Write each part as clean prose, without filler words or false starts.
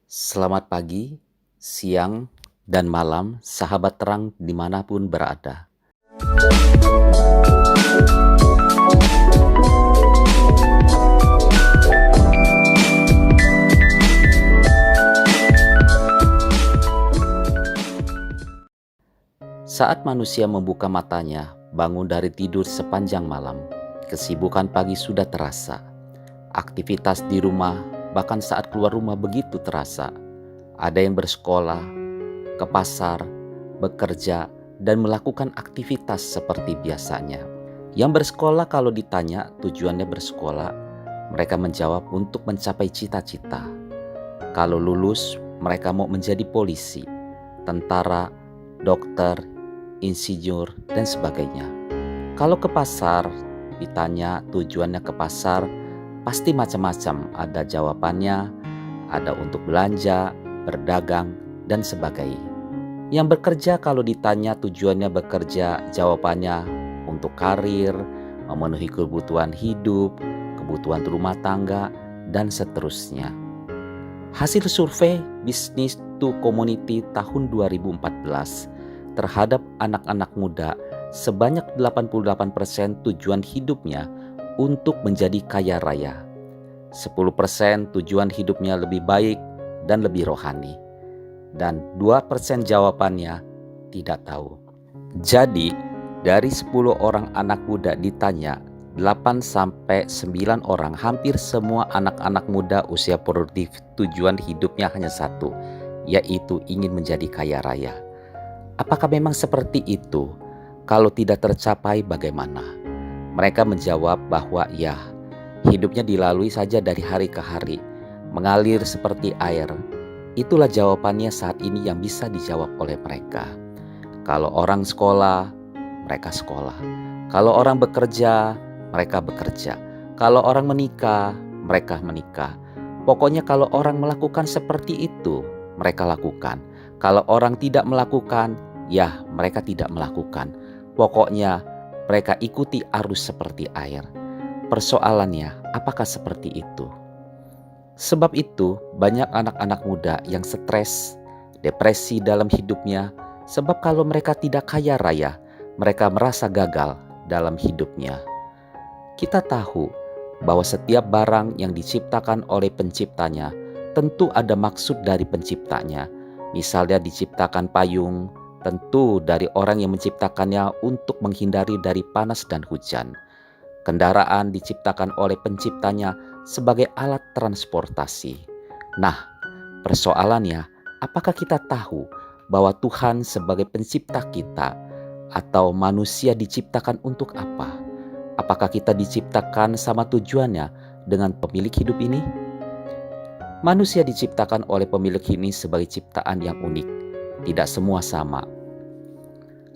Selamat pagi, siang, dan malam, sahabat terang dimanapun berada. Saat manusia membuka matanya, bangun dari tidur sepanjang malam, kesibukan pagi sudah terasa. Aktivitas di rumah, bahkan saat keluar rumah begitu terasa. Ada yang bersekolah, ke pasar, bekerja, dan melakukan aktivitas seperti biasanya. Yang bersekolah kalau ditanya tujuannya bersekolah, mereka menjawab untuk mencapai cita-cita. Kalau lulus, mereka mau menjadi polisi, tentara, dokter, insinyur, dan sebagainya. Kalau ke pasar, ditanya tujuannya ke pasar, pasti macam-macam. Ada jawabannya, ada untuk belanja, berdagang, dan sebagainya. Yang bekerja kalau ditanya tujuannya bekerja, jawabannya untuk karir, memenuhi kebutuhan hidup, kebutuhan rumah tangga, dan seterusnya. Hasil survei Business to Community tahun 2014 terhadap anak-anak muda, sebanyak 88% tujuan hidupnya untuk menjadi kaya raya. 10% tujuan hidupnya lebih baik dan lebih rohani. Dan 2% jawabannya tidak tahu. Jadi, dari 10 orang anak muda ditanya, 8-9 orang, hampir semua anak-anak muda usia produktif tujuan hidupnya hanya satu, yaitu ingin menjadi kaya raya. Apakah memang seperti itu? Kalau tidak tercapai bagaimana? Mereka menjawab bahwa ya, hidupnya dilalui saja dari hari ke hari, mengalir seperti air. Itulah jawabannya saat ini yang bisa dijawab oleh mereka. Kalau orang sekolah, mereka sekolah. Kalau orang bekerja, mereka bekerja. Kalau orang menikah, mereka menikah. Pokoknya kalau orang melakukan seperti itu, mereka lakukan. Kalau orang tidak melakukan, ya mereka tidak melakukan. Pokoknya mereka ikuti arus seperti air. Persoalannya, apakah seperti itu? Sebab itu banyak anak-anak muda yang stres, depresi dalam hidupnya. Sebab kalau mereka tidak kaya raya, mereka merasa gagal dalam hidupnya. Kita tahu bahwa setiap barang yang diciptakan oleh penciptanya tentu ada maksud dari penciptanya. Misalnya diciptakan payung, tentu dari orang yang menciptakannya untuk menghindari dari panas dan hujan. Kendaraan diciptakan oleh penciptanya sebagai alat transportasi. Nah, persoalannya, apakah kita tahu bahwa Tuhan sebagai pencipta kita atau manusia diciptakan untuk apa? Apakah kita diciptakan sama tujuannya dengan pemilik hidup ini? Manusia diciptakan oleh pemilik ini sebagai ciptaan yang unik. Tidak semua sama.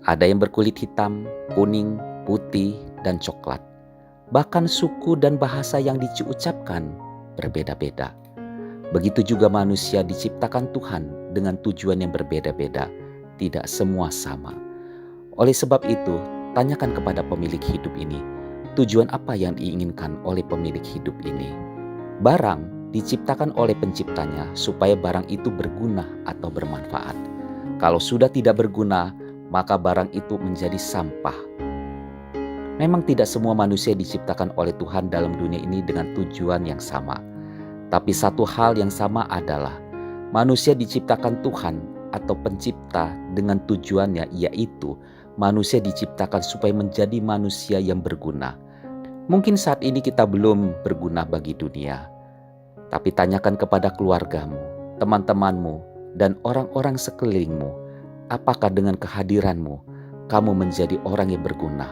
Ada yang berkulit hitam, kuning, putih, dan coklat. Bahkan suku dan bahasa yang diucapkan berbeda-beda. Begitu juga manusia diciptakan Tuhan dengan tujuan yang berbeda-beda. Tidak semua sama. Oleh sebab itu, tanyakan kepada pemilik hidup ini, tujuan apa yang diinginkan oleh pemilik hidup ini? Barang diciptakan oleh penciptanya supaya barang itu berguna atau bermanfaat. Kalau sudah tidak berguna, maka barang itu menjadi sampah. Memang tidak semua manusia diciptakan oleh Tuhan dalam dunia ini dengan tujuan yang sama. Tapi satu hal yang sama adalah manusia diciptakan Tuhan atau pencipta dengan tujuannya, yaitu manusia diciptakan supaya menjadi manusia yang berguna. Mungkin saat ini kita belum berguna bagi dunia. Tapi tanyakan kepada keluargamu, teman-temanmu, dan orang-orang sekelilingmu, apakah dengan kehadiranmu kamu menjadi orang yang berguna,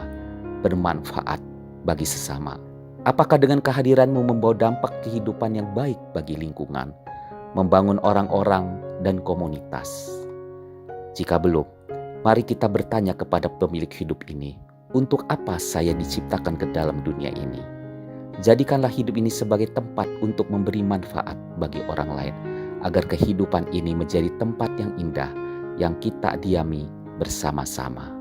bermanfaat bagi sesama? Apakah dengan kehadiranmu membawa dampak kehidupan yang baik bagi lingkungan, membangun orang-orang dan komunitas? Jika belum, mari kita bertanya kepada pemilik hidup ini, untuk apa saya diciptakan ke dalam dunia ini? Jadikanlah hidup ini sebagai tempat untuk memberi manfaat bagi orang lain, agar kehidupan ini menjadi tempat yang indah yang kita diami bersama-sama.